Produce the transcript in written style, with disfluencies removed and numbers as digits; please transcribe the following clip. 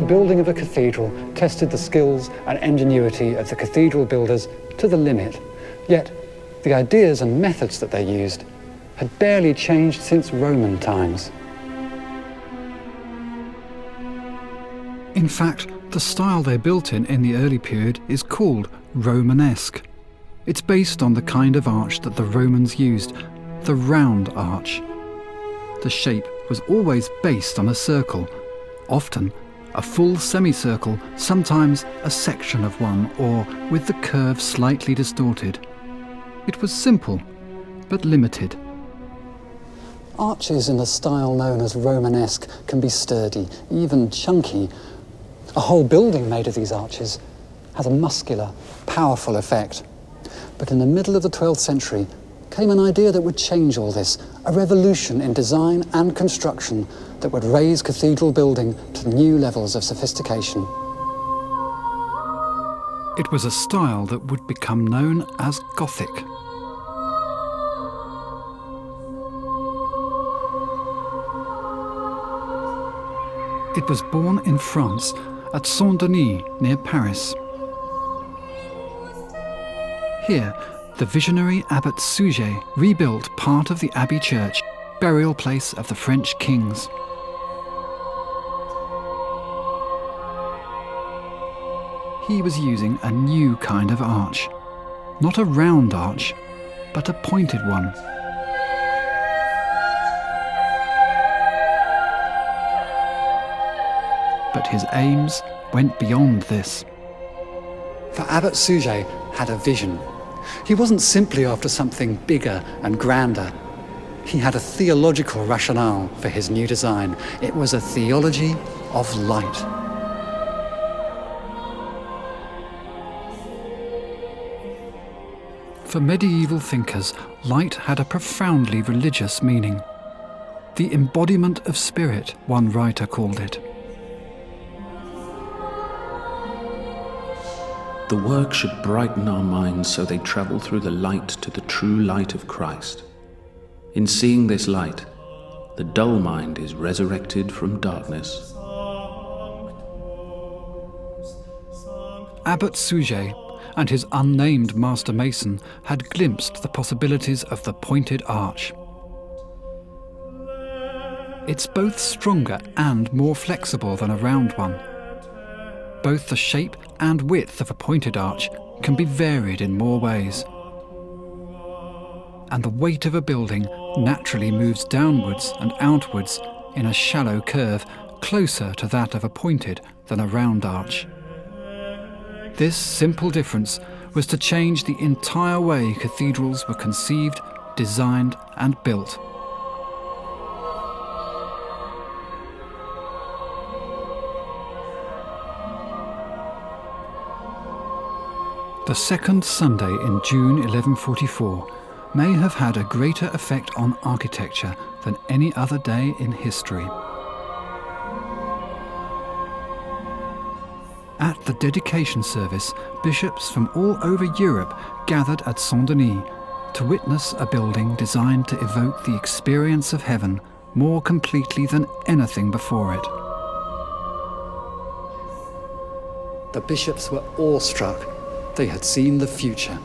the building of a cathedral tested the skills and ingenuity of the cathedral builders to the limit. Yet, the ideas and methods that they used had barely changed since Roman times. In fact, the style they built in the early period is called Romanesque. It's based on the kind of arch that the Romans used, the round arch. The shape was always based on a circle, often a full semicircle, sometimes a section of one, or with the curve slightly distorted. It was simple, but limited. Arches in the style known as Romanesque can be sturdy, even chunky. A whole building made of these arches has a muscular, powerful effect. But in the middle of the 12th century came an idea that would change all this, a revolution in design and construction that would raise cathedral building to new levels of sophistication. It was a style that would become known as Gothic. It was born in France at Saint-Denis, near Paris. Here, the visionary Abbot Suger rebuilt part of the Abbey Church, burial place of the French kings. He was using a new kind of arch. Not a round arch, but a pointed one. But his aims went beyond this. For Abbot Suger had a vision. He wasn't simply after something bigger and grander. He had a theological rationale for his new design. It was a theology of light. For medieval thinkers, light had a profoundly religious meaning. The embodiment of spirit, one writer called it. The work should brighten our minds so they travel through the light to the true light of Christ. In seeing this light, the dull mind is resurrected from darkness. Abbot Suger and his unnamed master mason had glimpsed the possibilities of the pointed arch. It's both stronger and more flexible than a round one. Both the shape and width of a pointed arch can be varied in more ways. And the weight of a building naturally moves downwards and outwards in a shallow curve closer to that of a pointed than a round arch. This simple difference was to change the entire way cathedrals were conceived, designed, and built. The second Sunday in June 1144 may have had a greater effect on architecture than any other day in history. At the dedication service, bishops from all over Europe gathered at Saint-Denis to witness a building designed to evoke the experience of heaven more completely than anything before it. The bishops were awestruck. They had seen the future.